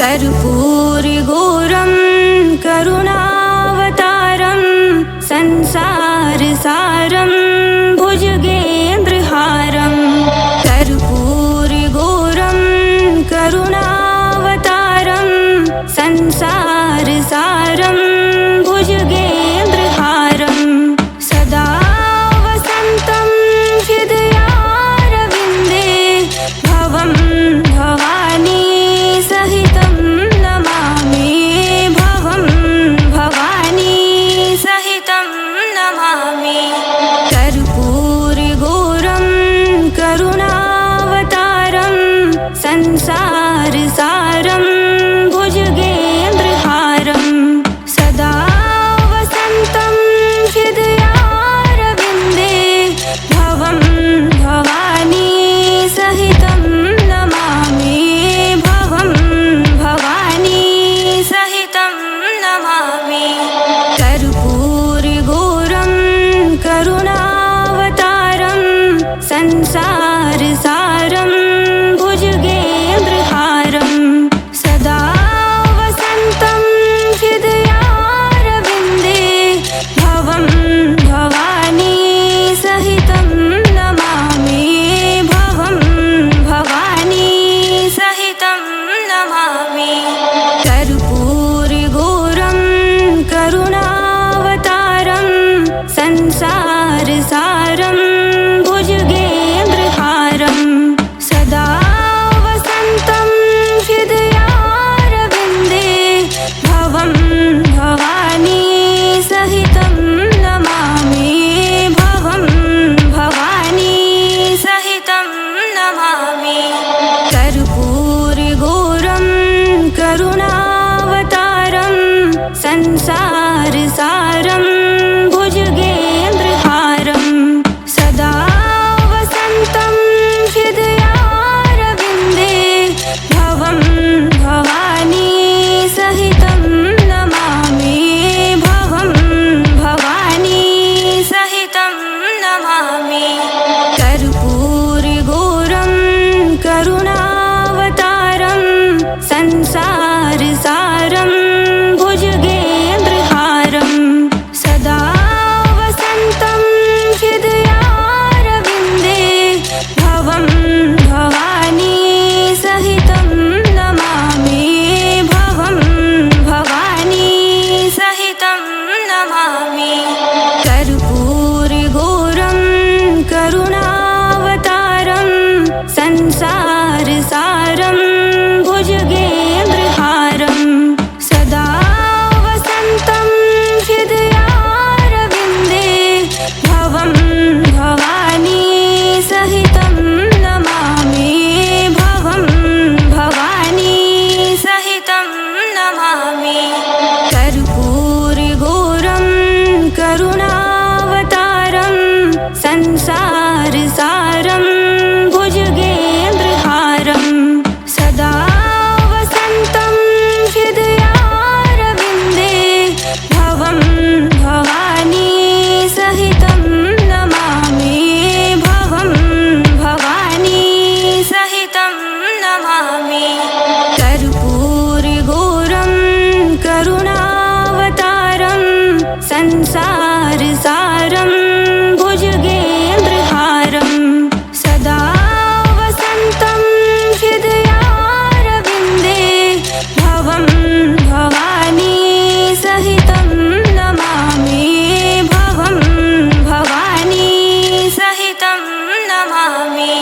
कर्पूरगौरं करुणावतारं संसारसारं भुजगेन्द्रहारं कर्पूरगौरं करुणावतारं संसारसारं भुजगेन्द्रहारं सदा वसन्तं हृदयारविन्दे भवं भवानी सहितं नमामि भवं भवानी सहितं नमामि कर्पूरगौरं करुणावतारं संसारसारं भुजगेन्द्रहारं सदा वसन्तं हृदयारविन्दे भवं भवानी सहितं नमामि भवं भवानी सहितं नमामि कर्पूरगौरं करुणावतारं संसारसारं भुजगेन्द्रहारं सदा वसन्तं हृदयारविन्दे भवं भवानी सहितं नमामि भवं भवानी सहितं नमामि कर्पूरगौरं करुणावतारं संसारसारं भुजगेन्द्रहारं सदा वसन्तं हृदयारविन्दे भवं भवानी सहितं नमामि भवं भवानी सहितं नमामि कर्पूरगौरं करुणावतारं संसारसारं भुजगेन्द्रहारं सदा वसन्तं हृदयारविन्दे भवं भवानी सहितं नमामि भवं भवानी सहितं नमामि कर्पूरगौरं करुणावतारं संसारसारं भुजगेन्द्रहारं सदा वसन्तं हृदयारविन्दे भवं भवानी सहितं नमामि भवं भवानी सहितं नमामि कर्पूरगौरं करुणावतारं संसारसारं भुजगेन्द्रहारं सदा वसन्तं हृदयारविन्दे भवं भवानी सहितं नमामि भवं भवानी सहितं नमामि कर्पूरगौरं करुणावतारं संसारसारं भुजगेन्द्रहारं सदा वसन्तं हृदयारविन्दे भवं भवानी सहितं नमामि भवं भवानी सहितं नमामि कर्पूरगौरं करुणावतारं संसारसारं भुजगेन्द्रहारं सदा वसन्तं हृदयारविन्दे भवं भवानी सहितं नमामि भवं भवानी सहितं नमामि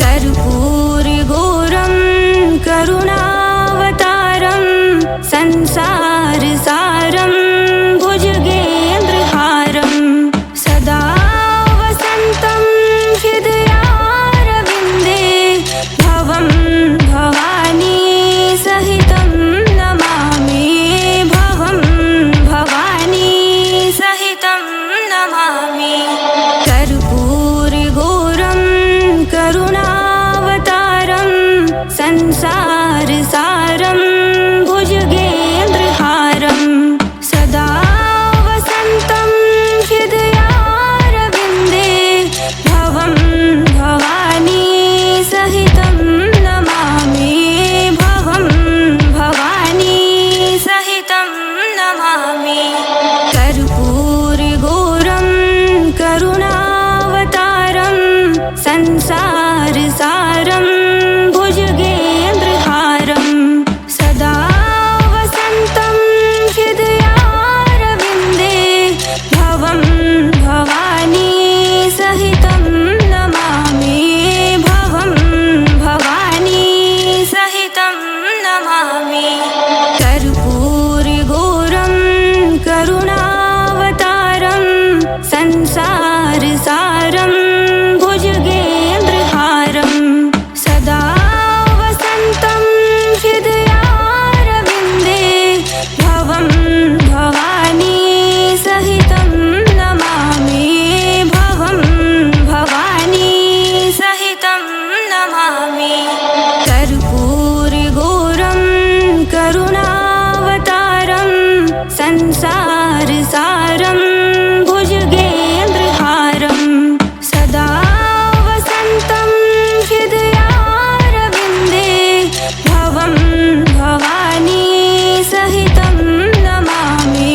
कर्पूरगौरं करुणावतारं संसारसारं भुजगेन्द्रहारं सदा वसन्तं हृदयारविन्दे भवं भवानी सहितं नमामि भवं भवानी सहितं नमामि कर्पूरगौरं करुणावतारं संसारसारं भुजगेन्द्रहारं सदा वसन्तं हृदयारविन्दे भवं भवानी सहितं नमामि भवं भवानी संसारसारं भुजगेन्द्रहारं सदा वसन्तं हृदयारविन्दे भवं भवानी सहितं नमामि भवं भवानी सहितं नमामि कर्पूरगौरं करुणावतारं संसारसारं भुजगेन्द्रहारं सदा वसन्तं हृदयारविन्दे भवं भवानी सहितं नमामि भवं भवानी सहितं नमामि कर्पूरगौरं करुणावतारं संसारसारं भुजगेन्द्रहारं सदा वसन्तं हृदयारविन्दे भवं भवानी सहितं नमामि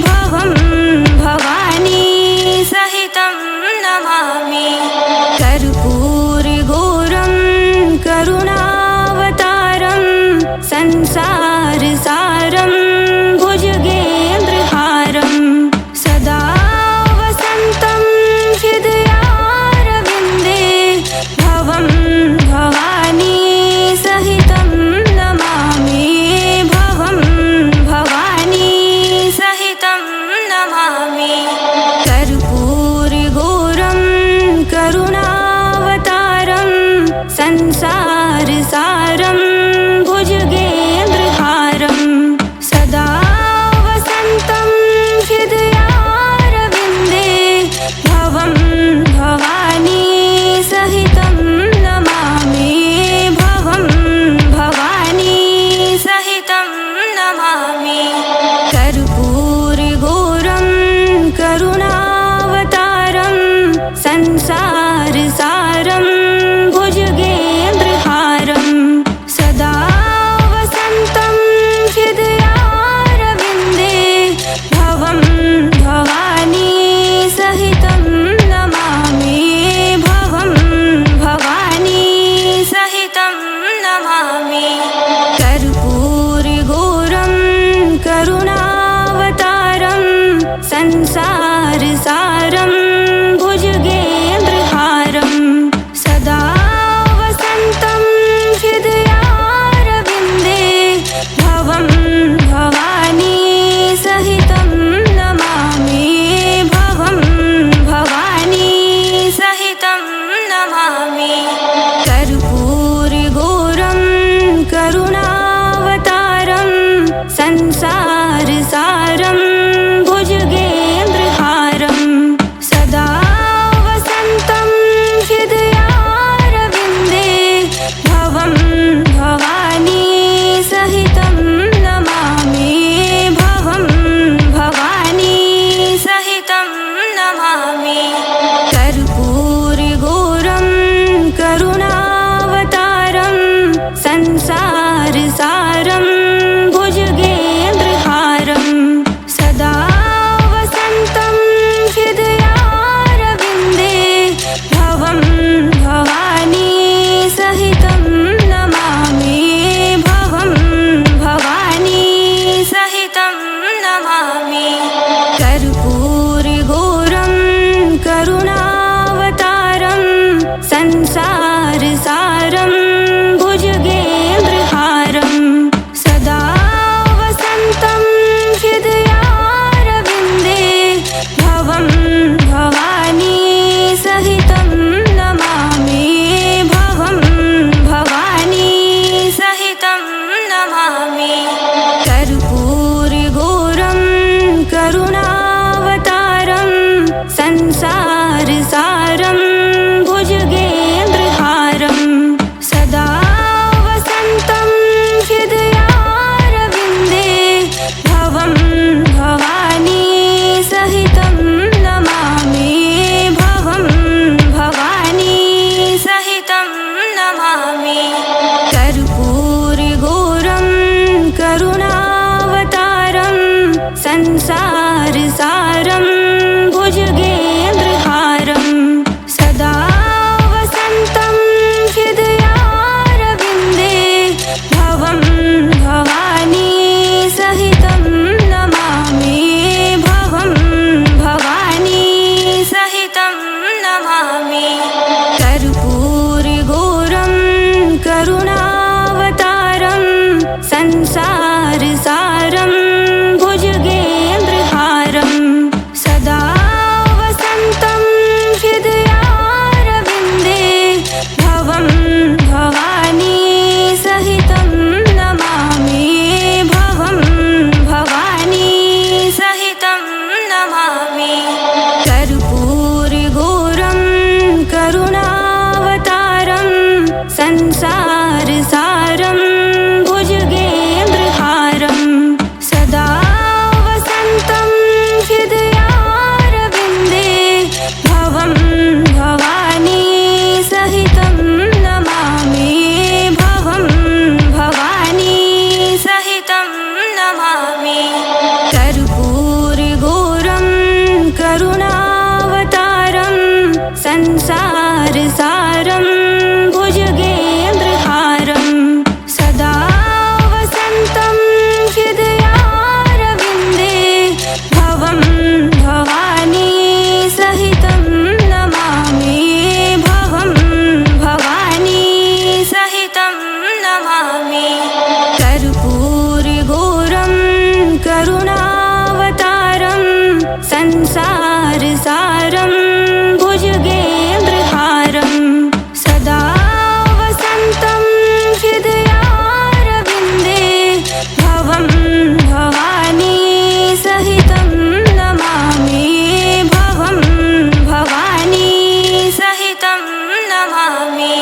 भवं भवानी सहितं नमामि कर्पूरगौरं करुणावतारं संसारसारं भुजगेन्द्रहारं सदा वसन्तं हृदयारविन्दे भवं भवानी सहितं नमामि भवं भवानी सहितं नमामि कर्पूरगौरं करुणावतारं संसारसारं भुजगेन्द्रहारं सदा वसन्तं हृदयारविन्दे भवं भवानी सहितं नमामि भवं भवानी सहितं नमामि कर्पूरगौरं करुणावतारं संसारसारं भुजगेन्द्रहारं सदा वसन्तं हृदयारविन्दे भवं भवानी सहितं नमामि भवं भवानी सहितं नमामि कर्पूरगौरं करुणावतारं संसारसारं भुजगेन्द्रहारं सदा वसन्तं हृदयारविन्दे भवं भवानी सहितं नमामि भवं भवानी सहितं नमामि कर्पूरगौरं करुणावतारं संसारसारं भुजगेन्द्रहारं सदा वसन्तं हृदयारविन्दे भवं भवानी सहितं नमामि भवं भवानी सहितं नमामि कर्पूरगौरं करुणावतारं संसारसारं भुजगेन्द्रहारं सदा वसन्तं हृदयारविन्दे भवं भवानी सहितं नमामि भवं भवानी सहितं नमामि कर्पूरगौरं करुणावतारं संसारसारं भुजगेन्द्रहारं सदा वसन्तं हृदयारविन्दे भवं भवानी सहितं नमामि संसारसारं भुजगेन्द्रहारं सदा वसन्तं हृदयारविन्दे भवं भवानी सहितं नमामि भवं भवानी सहितं नमामि कर्पूरगौरं करुणावतारं संसारसारं भुजगेन्द्रहारं सदा वसन्तं हृदयारविन्दे भवं भवानी सहितं नमामि भवं भवानी सहितं नमामि कर्पूरगौरं करुणावतारं संसारसारं भुजगेन्द्रहारं सदा वसन्तं हृदयारविन्दे भवं भवानी सहितं नमामि भवं भवानी सहितं नमामि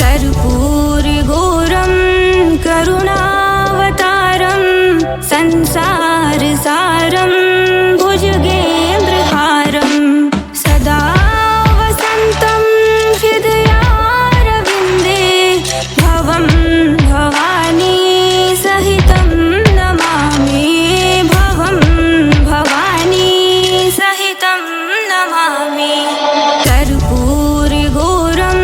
कर्पूरगौरं करुणावतारं संसारसारं भुजगेन्द्रहारं सदा वसन्तं हृदयारविन्दे भवं भवानी सहितं नमामि भवं भवानी सहितं नमामि कर्पूरगौरं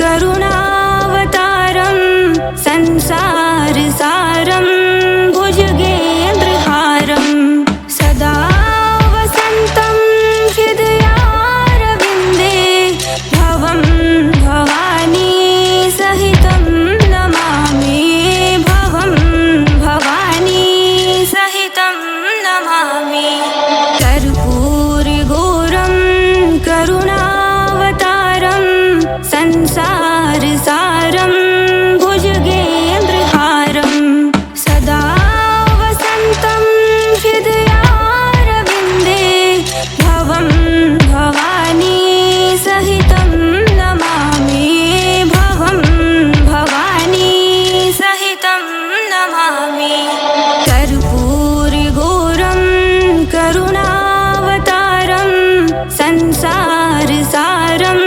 करुणावतारं संसारसारं भुजगेन्द्रहारं सदा वसन्तं हृदयारविन्दे भवं भवानी सहितं नमामि भवं भवानी सहितं नमामि कर्पूरगौरं करुणावतारं संसारसारं भुजगेन्द्रहारं सदा वसन्तं हृदयारविन्दे भवं भवानी सहितं नमामि भवं भवानी सहितं नमामि कर्पूरगौरं करुणावतारं संसारसारं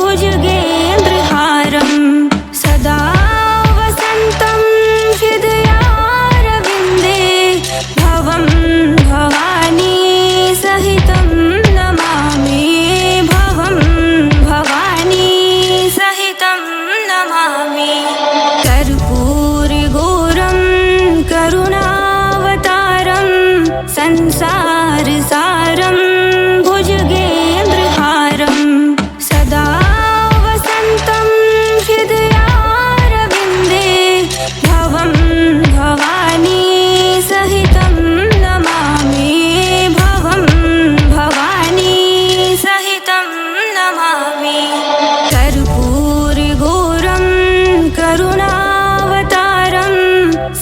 भुजगेन्द्रहारं सदा वसन्तं हृदयारविन्दे भवं भवानी सहितं नमामि भवं भवानी सहितं नमामि कर्पूरगौरं करुणावतारं संसारसारं भुजगेन्द्रहारं सदा वसन्तं हृदयारविन्दे भवं भवानी सहितं नमामि भवं भवानी सहितं नमामि कर्पूरगौरं करुणावतारं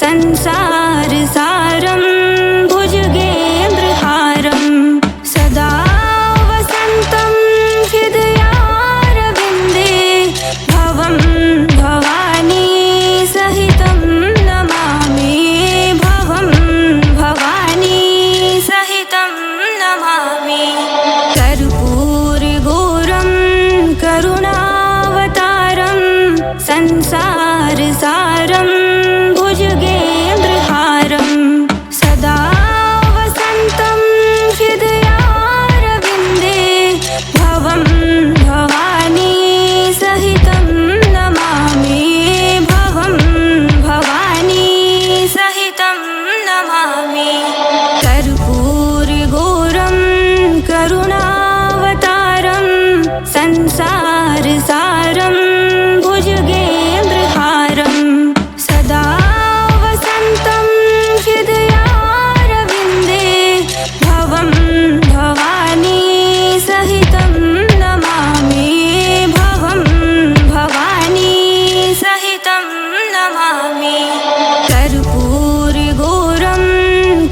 संसारसारं भुजगेन्द्रहारं सदा वसन्तं हृदयारविन्दे भवं भवानी सहितं नमामि भवं भवानी सहितं नमामि कर्पूरगौरं करुणावतारं संसारसारं भुजगेन्द्रहारं सदा वसन्तं हृदयारविन्दे भवं भवानी सहितं नमामि भवं भवानी सहितं नमामि कर्पूरगौरं करुणावतारं संसारसारं भुजगेन्द्रहारं सदा वसन्तं हृदयारविन्दे भवं भवानी सहितं नमामि भवं भवानी सहितं नमामि कर्पूरगौरं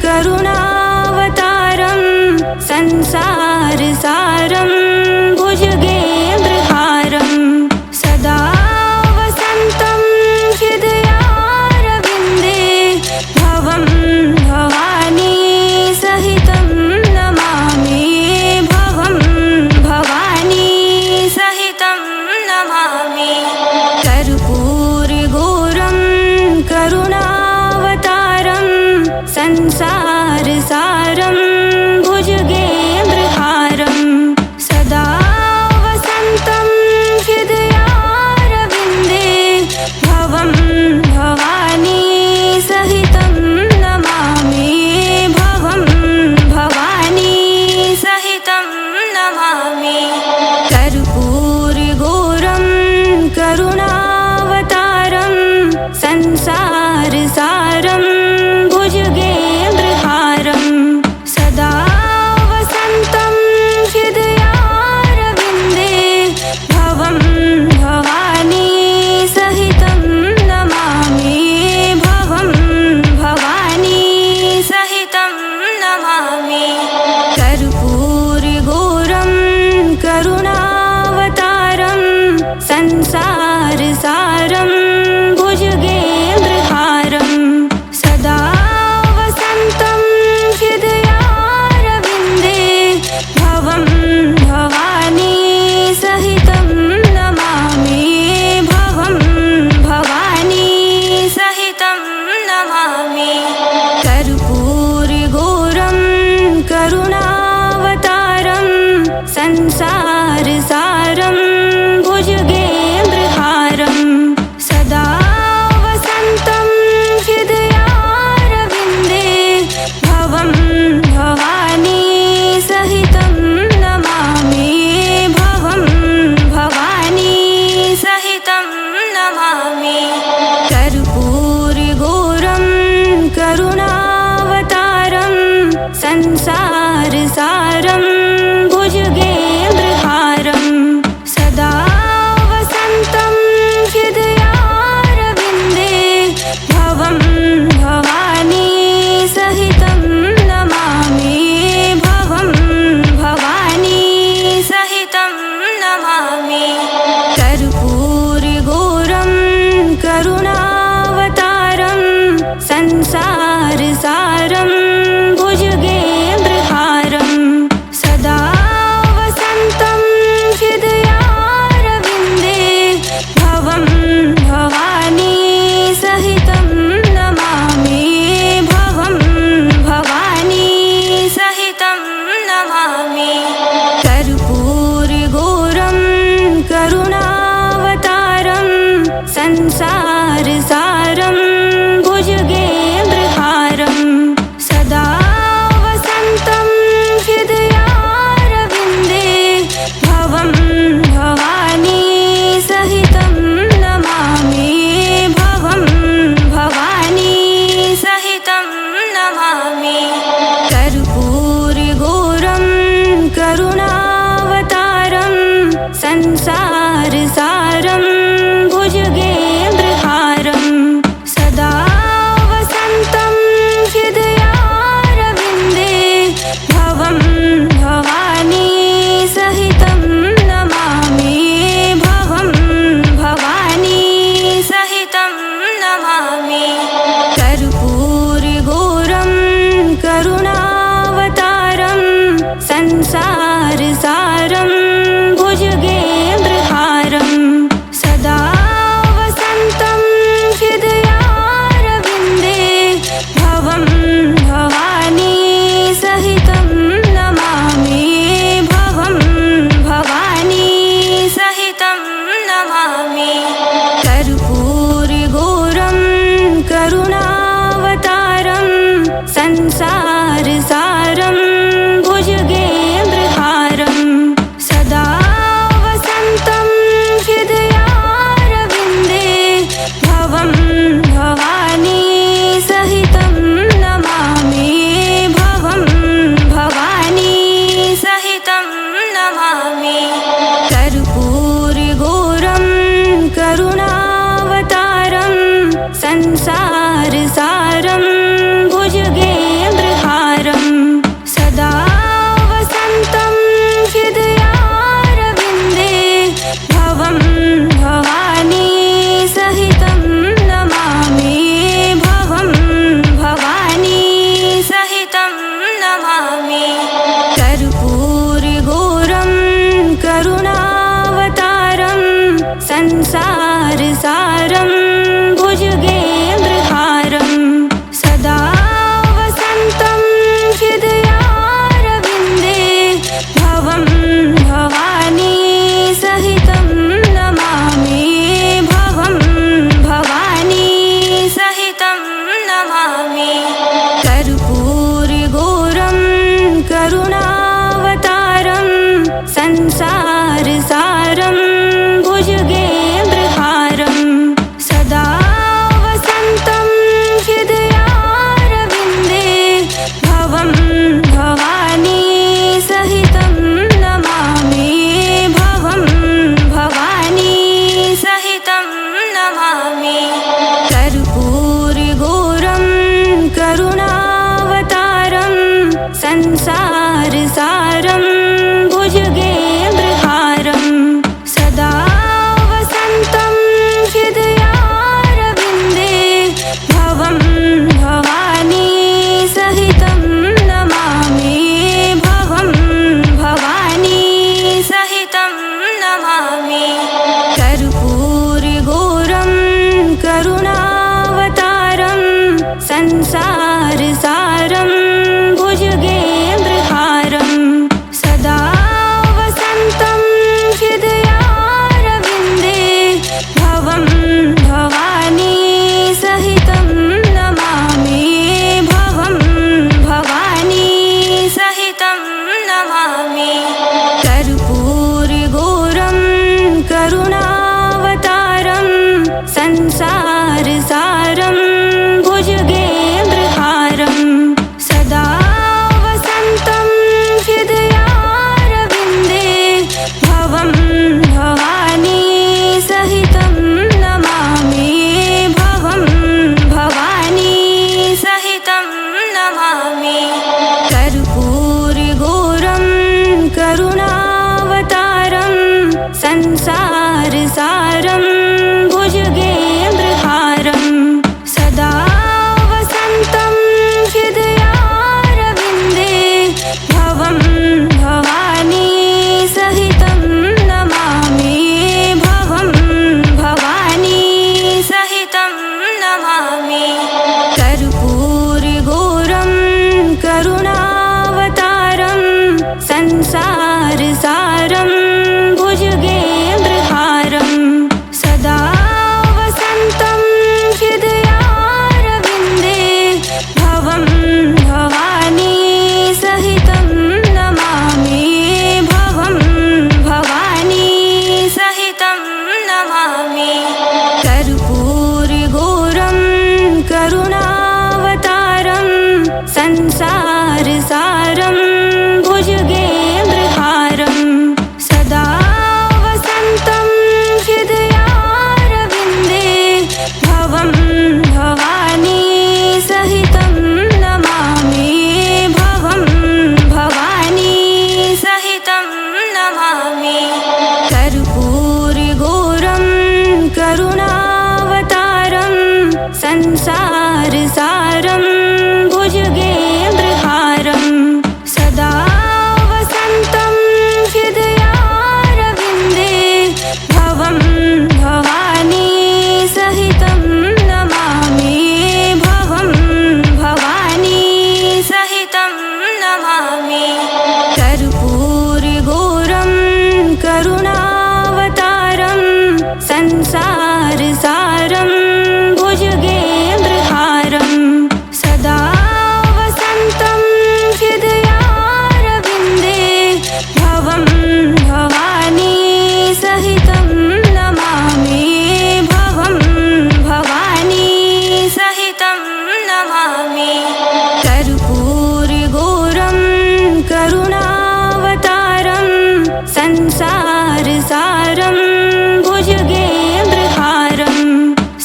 करुणावतारं संसारसारं भुजगेन्द्रहारं सदा वसन्तं भवानी सहितं नमामि भवं भवानी सहितं नमामि कर्पूरगौरं करुणावतारं संसारसारं भुजगेन्द्रहारं सदा वसन्तं हृदयारविन्दे भवं भवानी सहितं नमामि भवं भवानी सहितं नमामि कर्पूरगौरं करुणावतारं संसारसारं भुजगेन्द्रहारं सदा वसन्तं हृदयारविन्दे भवं भवानी सहितं नमामि भवं भवानी सहितं नमामि कर्पूरगौरं करुणावतारं संसारसारं भुजगेन्द्रहारं सदा वसन्तं हृदयारविन्दे भवं भवानी सहितं नमामि भवं भवानी सहितं नमामि कर्पूरगौरं करुणावतारं संसारसारं भुजगेन्द्रहारं सदा वसन्तं हृदयारविन्दे भवं भवानी सहितं नमामि भवं भवानी सहितं नमामि कर्पूरगौरं करुणावतारं संसारसारं भुजगेन्द्रहारं सदा वसन्तं हृदयारविन्दे भवं भवानी सहितं नमामि भवं भवानी सहितं नमामि कर्पूरगौरं करुणावतारं संसारसारं भुजगेन्द्रहारं सदा वसन्तं हृदयारविन्दे भवं भवानी सहितं नमामि भवं भवानी सहितं नमामि कर्पूरगौरं करुणावतारं संसारसारं भुजगेन्द्रहारं सदा वसन्तं हृदयारविन्दे भवं भवानी सहितं नमामि भवं भवानी सहितं नमामि कर्पूरगौरं करुणावतारं संसारसारं भुजगेन्द्रहारं सदा वसन्तं हृदयारविन्दे भवं भवानी सहितं नमामि भवं भवानी सहितं नमामि कर्पूरगौरं करुणावतारं संसारसारं भुजगेन्द्रहारं सदा वसन्तं हृदयारविन्दे भवं भवानी सहितं नमामि भवं भवानी सहितं नमामि कर्पूरगौरं करुणावतारं संसारसारं भुजगेन्द्रहारं सदा वसन्तं हृदयारविन्दे भवं भवानी सहितं नमामि भवं भवानी सहितं नमामि कर्पूरगौरं करुणावतारं संसारसारं भुजगेन्द्रहारं संसारसारं भुजगेन्द्रहारं सदा वसन्तं हृदयारविन्दे भवं भवानी सहितं नमामि भवं भवानी सहितं नमामि कर्पूरगौरं करुणावतारं संसारसारं भुजगेन्द्रहारं सदा वसन्तं हृदयारविन्दे भवं भवानी सहितं नमामि भवं भवानी सहितं नमामि कर्पूरगौरं करुणावतारं संसारसारं भुजगेन्द्रहारं सदा वसन्तं हृदयारविन्दे भवं भवानी सहितं नमामि भवं भवानी सहितं नमामि कर्पूरगौरं करुणावतारं संसारसारं भुजगेन्द्रहारं सदा वसन्तं हृदयारविन्दे भवं भवानी सहितं नमामि भवं भवानी सहितं नमामि कर्पूरगौरं करुणावतारं संसारसारं भुजगेन्द्रहारं सदा वसन्तं हृदयारविन्दे भवं भवानी सहितं नमामि भवं भवानी सहितं नमामि कर्पूरगौरं करुणावतारं संसारसारं भुजगेन्द्रहारं सदा वसन्तं हृदयारविन्दे भवं भवानी सहितं नमामि भवं भवानी सहितं नमामि कर्पूरगौरं करुणावतारं संसारसारं भुजगेन्द्रहारं सदा वसन्तं हृदयारविन्दे भवं भवानी सहितं नमामि भवं भवानी सहितं नमामि कर्पूरगौरं करुणावतारं संसारसारं भुजगेन्द्रहारं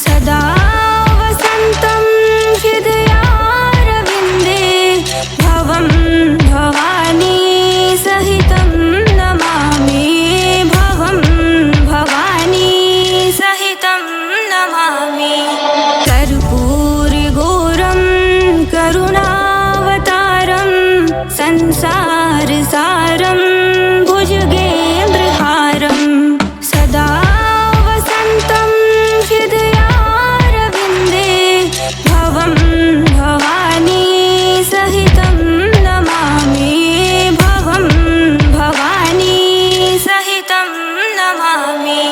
सदा वसन्तं हृदयारविन्दे भवं भवानी सहितं नमामि भवं भवानी सहितं नमामि कर्पूरगौरं करुणावतारं संसारसारं भुजगेन्द्रहारं सदा वसन्तं हृदयारविन्दे भवं भवानी सहितं नमामि भवं भवानी सहितं नमामि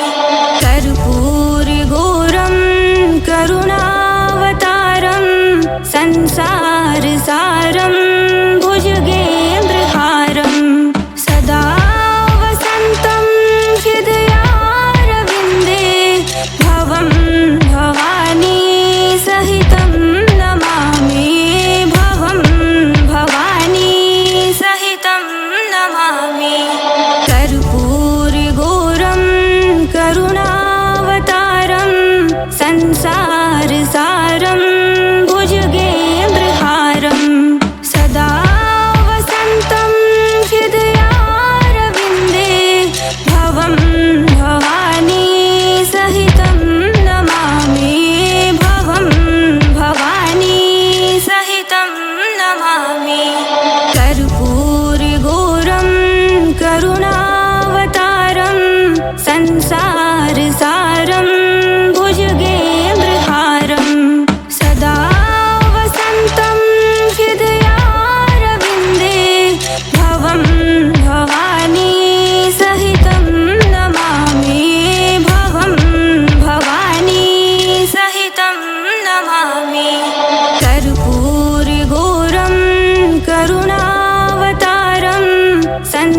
कर्पूरगौरं करुणावतारं संसारसारं भुजगेन्द्रहारं सदा वसन्तं हृदयारविन्दे भवं भवानी सहितं नमामि भवं भवानी सहितं नमामि कर्पूरगौरं करुणावतारं संसारसारं भुजगेन्द्रहारं सदा वसन्तं हृदयारविन्दे भवं भवानी सहितं नमामि भवं भवानी सहितं नमामि कर्पूरगौरं करुणावतारं संसारसारं भुजगेन्द्रहारं सदा वसन्तं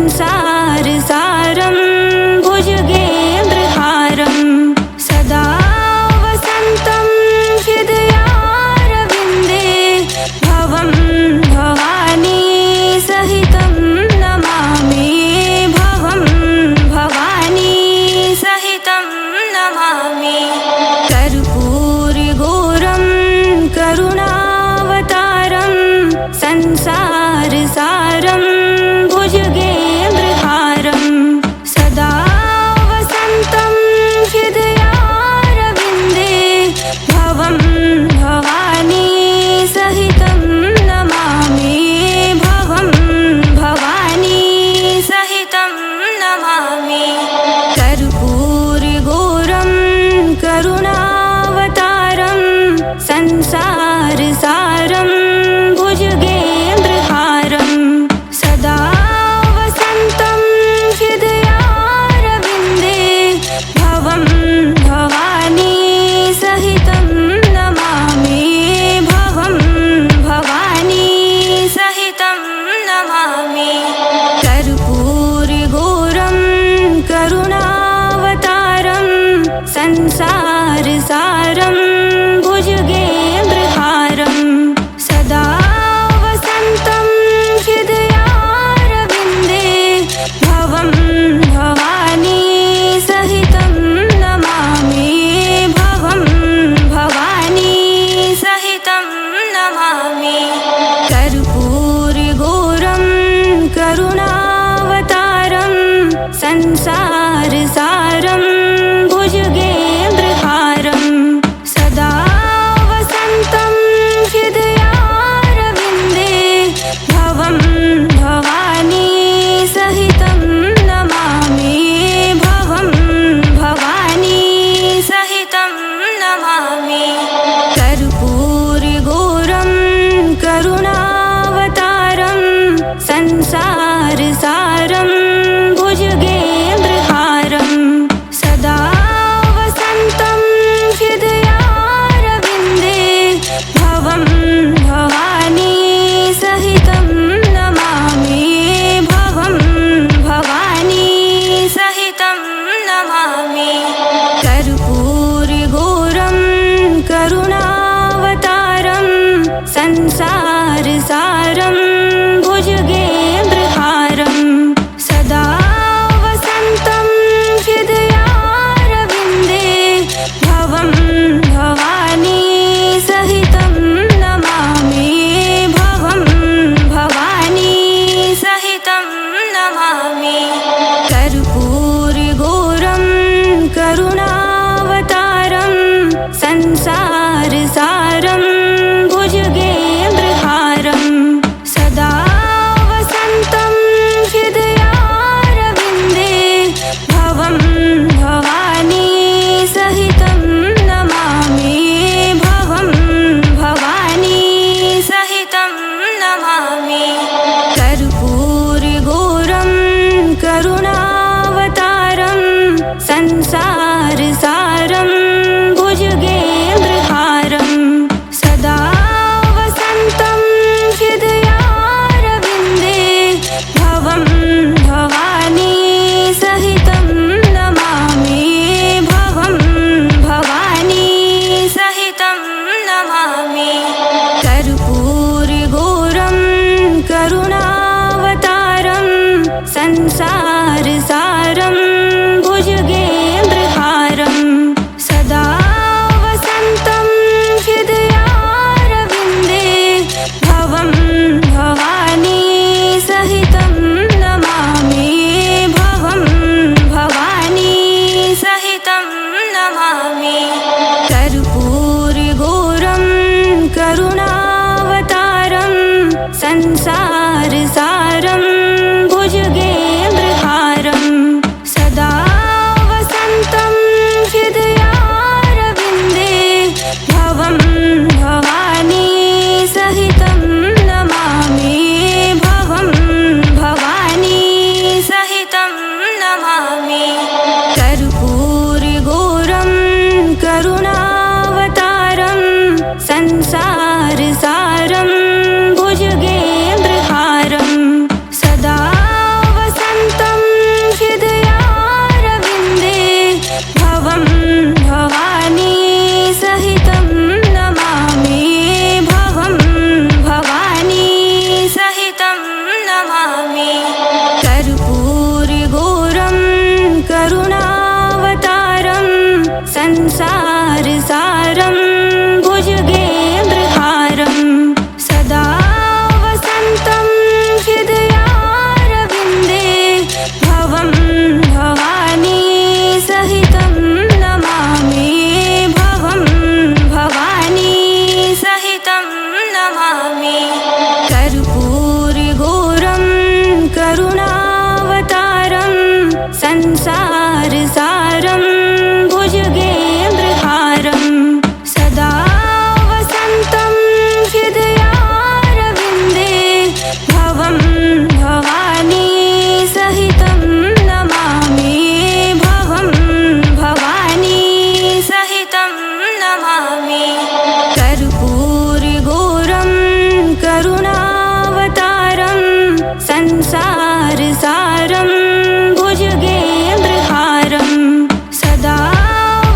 संसारसारं भुजगेन्द्रहारं सदा वसन्तं हृदयारविन्दे भवं भवानी सहितं नमामि भवं भवानी सहितं नमामि कर्पूरगौरं करुणावतारं संसारसारं भुजगेन्द्रहारं सदा वसन्तं हृदयारविन्दे भवं भवानी सहितं नमामि भवं भवानी सहितं नमामि कर्पूरगौरं करुणावतारं संसारसारं भुजगेन्द्रहारं सदा वसन्तं हृदयारविन्दे भवं भवानी सहितं नमामि भवं भवानी सहितं नमामि कर्पूरगौरं करुणावतारं संसारसारं भुजगेन्द्रहारं सदा वसन्तं हृदयारविन्दे भवं भवानी सहितं नमामि भवं भवानी सहितं नमामि कर्पूरगौरं करुणावतारं संसारसारं भुजगेन्द्रहारं सदा वसन्तं हृदयारविन्दे भवं भवानी सहितं नमामि भवं भवानी सहितं नमामि कर्पूरगौरं करुणावतारं संसारसारं भुजगेन्द्रहारं सदा वसन्तं हृदयारविन्दे भवं भवानी सहितं नमामि भवं भवानी सहितं नमामि कर्पूरगौरं करुणावतारं संसारसारं भुजगेन्द्रहारं सदा वसन्तं हृदयारविन्दे भवं भवानी सहितं नमामि भवं भवानी सहितं नमामि कर्पूरगौरं करुणावतारं संसारसारं भुजगेन्द्रहारं सदा वसन्तं हृदयारविन्दे भवं भवानी सहितं नमामि भवं भवानी सहितं नमामि कर्पूरगौरं करुणावतारं संसारसारं भुजगेन्द्रहारं सदा वसन्तं हृदयारविन्दे भवं भवानी सहितं नमामि भवं भवानी सहितं नमामि कर्पूरगौरं करुणावतारं संसारसारं भुजगेन्द्रहारं सदा वसन्तं हृदयारविन्दे भवं भवानी सहितं नमामि भवं भवानी सहितं नमामि कर्पूरगौरं करुणावतारं संसारसारं भुजगेन्द्रहारं भवानी सहितं नमामि भवं भवानी सहितं नमामि कर्पूरगौरं करुणावतारं संसारसारं भुजगेन्द्रहारं सदा वसन्तं हृदयारविन्दे भवं भवानी सहितं नमामि भवं भवानी सहितं नमामि कर्पूरगौरं करुणावतारं संसारसारं भुजगेन्द्रहारं सदा वसन्तं हृदयारविन्दे भवं भवानी सहितं नमामि भवं भवानी सहितं नमामि कर्पूरगौरं करुणावतारं संसारसारं भुजगेन्द्रहारं सदा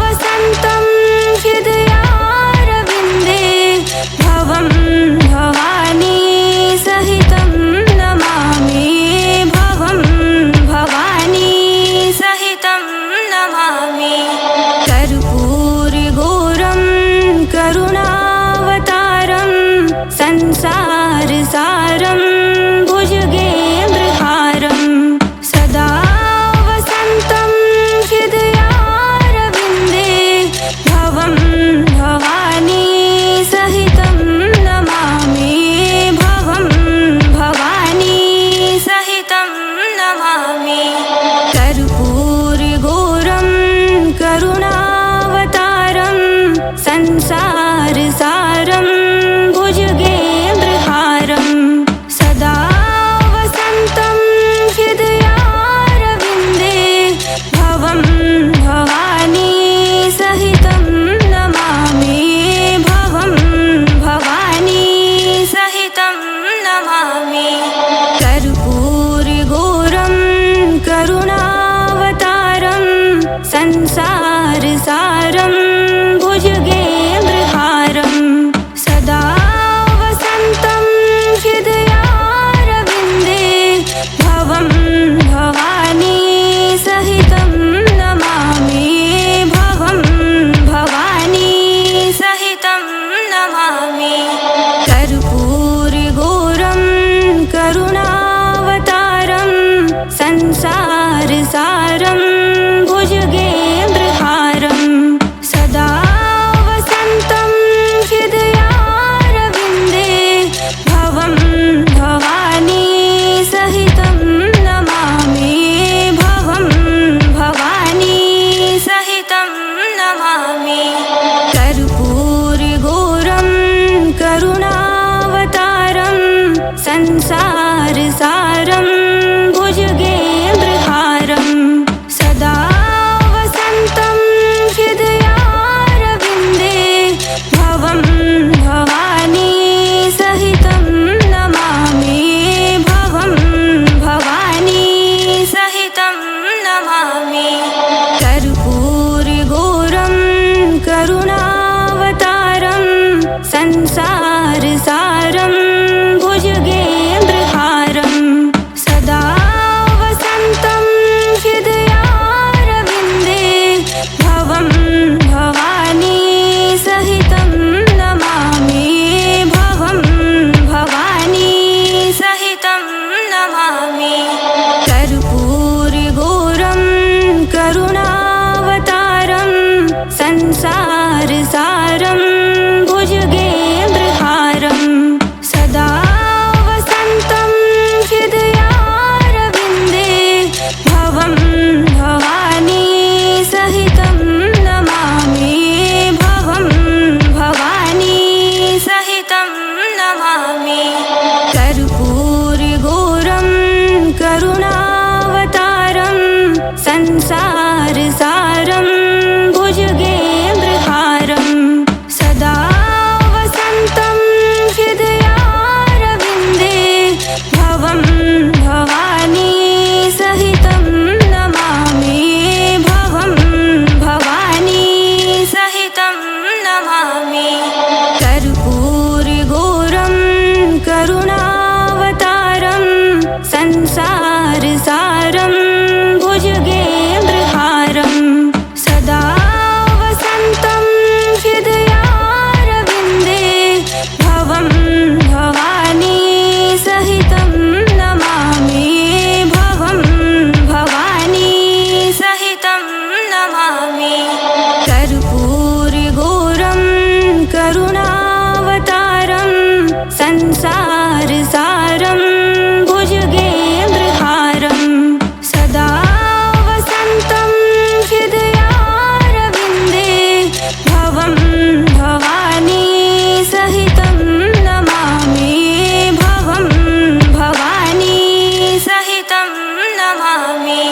वसन्तं हृदयारविन्दे भवं भवानी सहितं नमामि भवं भवानी सहितं नमामि कर्पूरगौरं करुणावतारं संसारसारं भुजगेन्द्रहारं सदा वसन्तं हृदयारविन्दे भवं भवानी सहितं नमामि भवं भवानी सहितं नमामि कर्पूरगौरं करुणावतारं संसारसारं भुजगेन्द्रहारं सदा वसन्तं हृदयारविन्दे भवं भवानी सहितं नमामि भवं भवानी सहितं नमामि कर्पूरगौरं करुणावतारं संसारसारं भुजगेन्द्रहारं सदा वसन्तं हृदयारविन्दे भवं भवानी सहितं नमामि भवं भवानी सहितं नमामि कर्पूरगौरं करुणावतारं संसारसारं भुजगेन्द्रहारं सदा वसन्तं हृदयारविन्दे भवं भवानी सहितं नमामि भवं भवानी सहितं नमामि कर्पूरगौरं करुणावतारं संसारसारं भुजगेन्द्रहारं सदा वसन्तं हृदयारविन्दे भवं भवानी सहितं नमामि भवं भवानी सहितं नमामि कर्पूरगौरं करुणावतारं संसारसारं भुजगेन्द्रहारं सदा वसन्तं हृदयारविन्दे भवं भवानी सहितं नमामि भवं भवानी सहितं नमामि कर्पूरगौरं करुणावतारं संसारसारं भुजगेन्द्रहारं सदा वसन्तं हृदयारविन्दे भवं भवानी सहितं नमामि भवं भवानी सहितं नमामि कर्पूरगौरं करुणावतारं संसारसारं भुजगेन्द्रहारं संसारसारं भुजगेन्द्रहारं सदा वसन्तं हृदयारविन्दे भवं भवानी सहितं नमामि भवं भवानी सहितं नमामि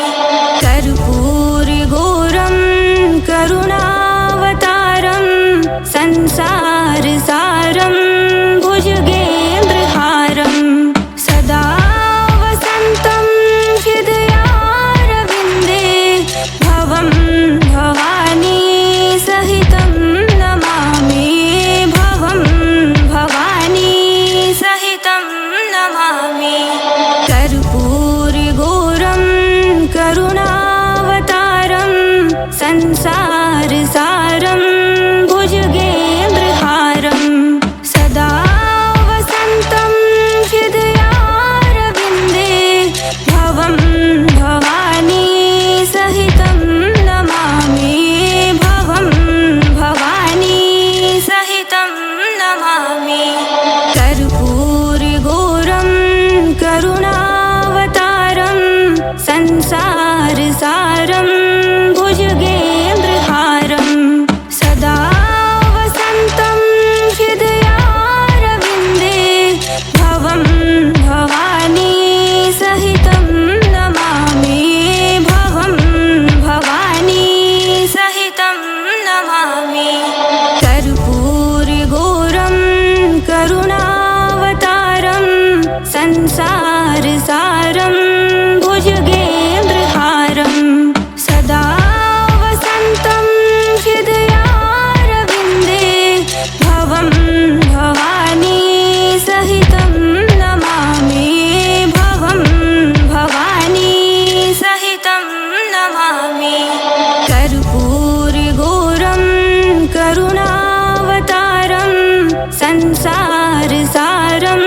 कर्पूरगौरं करुणावतारं संसारसारं भुजगेन्द्रहारं सदा वसन्तं हृदयारविन्दे भवं भवानी सहितं नमामि भवं भवानी सहितं नमामि कर्पूरगौरं करुणावतारं संसारसारं भुजगेन्द्रहारं सदा वसन्तं हृदयारविन्दे भवं भवानी सहितं नमामि भवं भवानी सहितं नमामि कर्पूरगौरं करुणावतारं संसारसारं भुजगेन्द्रहारं सदा वसन्तं हृदयारविन्दे भवं भवानी सहितं नमामि भवं भवानी सहितं नमामि कर्पूरगौरं करुणावतारं संसारसारं भुजगेन्द्रहारं सदा वसन्तं हृदयारविन्दे भवं भवानी सहितं नमामि भवं भवानी सहितं नमामि कर्पूरगौरं करुणावतारं संसारसारं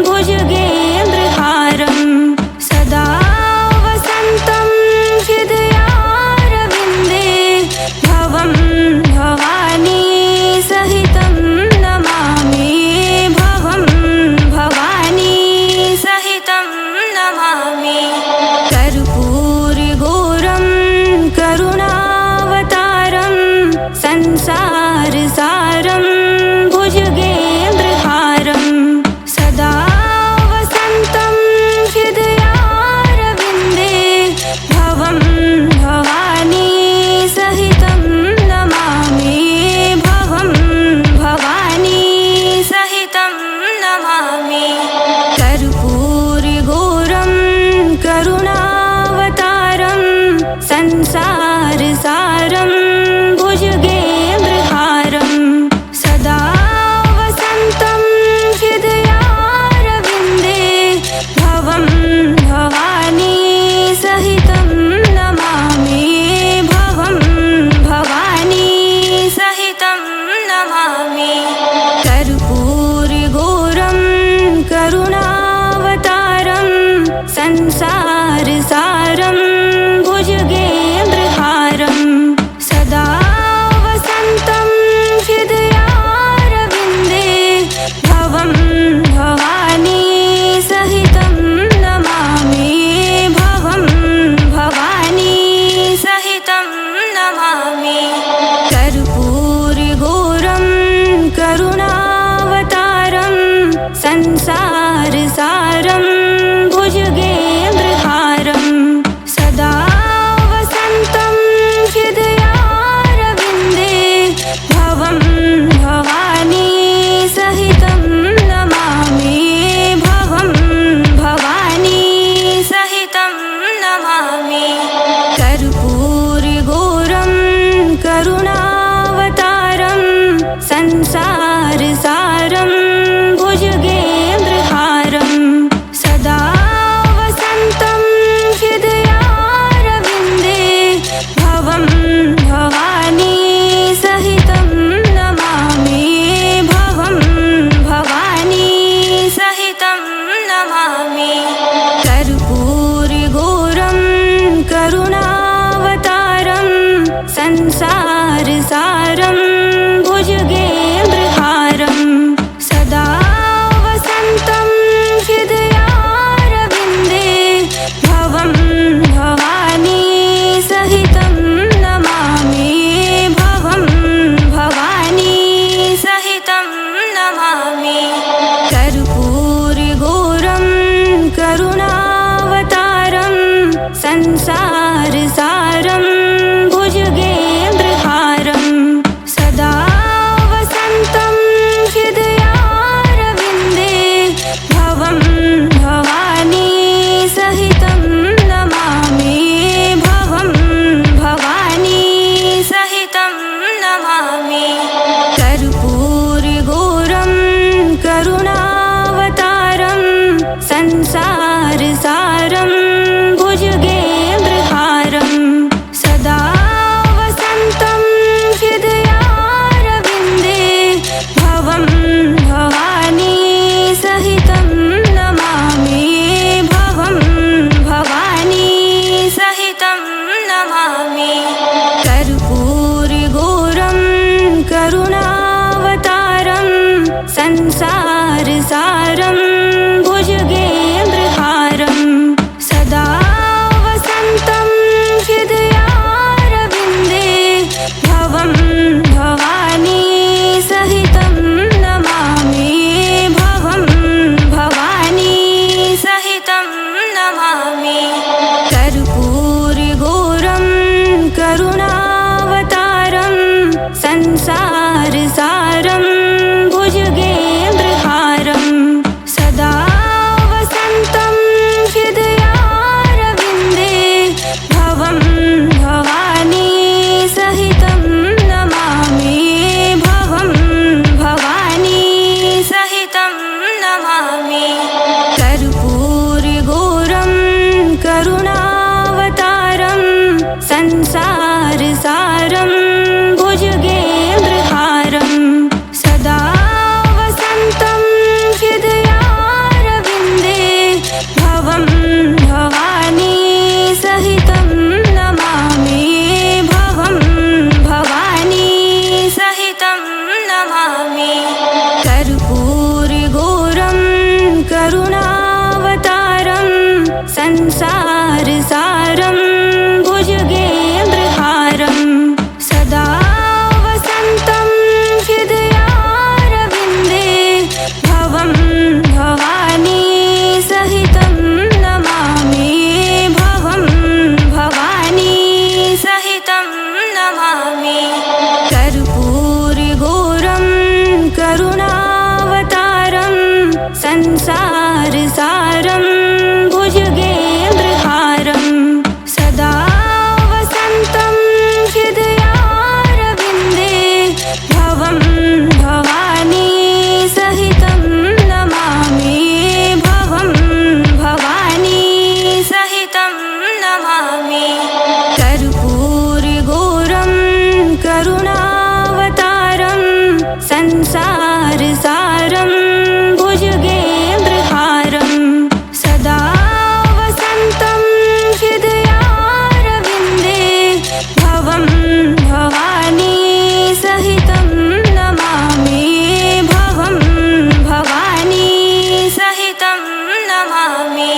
भुजगेन्द्रहारं सदा वसन्तं हृदयारविन्दे भवं भवानी सहितं नमामि भवं भवानी सहितं नमामि कर्पूरगौरं करुणावतारं संसारसारं भुजगेन्द्रहारं सदा वसन्तं हृदयारविन्दे भवं भवानी सहितं नमामि भवं भवानी सहितं नमामि कर्पूरगौरं करुणावतारं संसारसारं भुजगेन्द्रहारं सदा वसन्तं हृदयारविन्दे भवं भवानी सहितं नमामि भवं भवानी सहितं नमामि कर्पूरगौरं करुणावतारं संसारसारं भुजगेन्द्रहारं सदा वसन्तं हृदयारविन्दे भवं भवानी सहितं नमामि भवं भवानी सहितं नमामि कर्पूरगौरं करुणावतारं संसारसारं भुजगेन्द्रहारं सदा वसन्तं हृदयारविन्दे भवं भवानी सहितं नमामि भवं भवानी सहितं नमामि कर्पूरगौरं करुणावतारं संसारसारं भुजगेन्द्रहारं सदा वसन्तं हृदयारविन्दे भवं भवानी सहितं नमामि भवं भवानी सहितं नमामि कर्पूरगौरं करुणावतारं संसारसारं भुजगेन्द्रहारं सदा वसन्तं संसारसारं भुजगेन्द्रहारं सदा वसन्तं हृदयारविन्दे भवं भवानी सहितं नमामि भवं भवानी सहितं नमामि कर्पूरगौरं करुणावतारं संसारसारं भुजगेन्द्रहारं सदा वसन्तं हृदयारविन्दे भवं भवानी सहितं नमामि भवं भवानी सहितं नमामि कर्पूरगौरं करुणावतारं संसारसारं भुजगेन्द्रहारं सदा वसन्तं हृदयारविन्दे भवं भवानी सहितं नमामि भवं भवानी सहितं नमामि कर्पूरगौरं करुणावतारं संसारसारं भुजगेन्द्रहारं सदा वसन्तं हृदयारविन्दे भवं भवानी सहितं नमामि भवं भवानी सहितं नमामि कर्पूरगौरं करुणावतारं संसारसारं भुजगेन्द्रहारं सदा वसन्तं हृदयारविन्दे भवं भवानी सहितं नमामि भवं भवानी सहितं नमामि कर्पूरगौरं करुणावतारं संसारसारं भुजगेन्द्रहारं सदा वसन्तं हृदयारविन्दे भवं भवानी सहितं नमामि भवं भवानी सहितं नमामि कर्पूरगौरं करुणावतारं संसारसारं भुजगेन्द्रहारं सदा वसन्तं हृदयारविन्दे भवं भवानी सहितं नमामि भवं भवानी सहितं नमामि कर्पूरगौरं करुणावतारं संसारसारं भुजगेन्द्रहारं सदा वसन्तं हृदयारविन्दे भवं भवानी सहितं नमामि भवं भवानी सहितं नमामि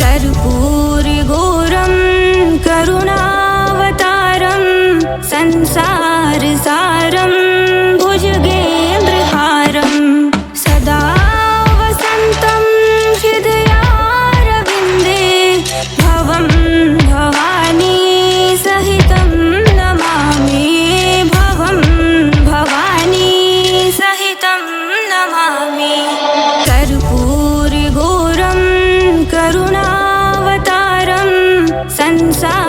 कर्पूरगौरं करुणावतारं संसारसारं भुजगेन्द्रहारं सदा वसन्तं हृदयारविन्दे भवं भवानी सहितं नमामि भवं भवानी सहितं नमामि कर्पूरगौरं करुणावतारं संसारसारं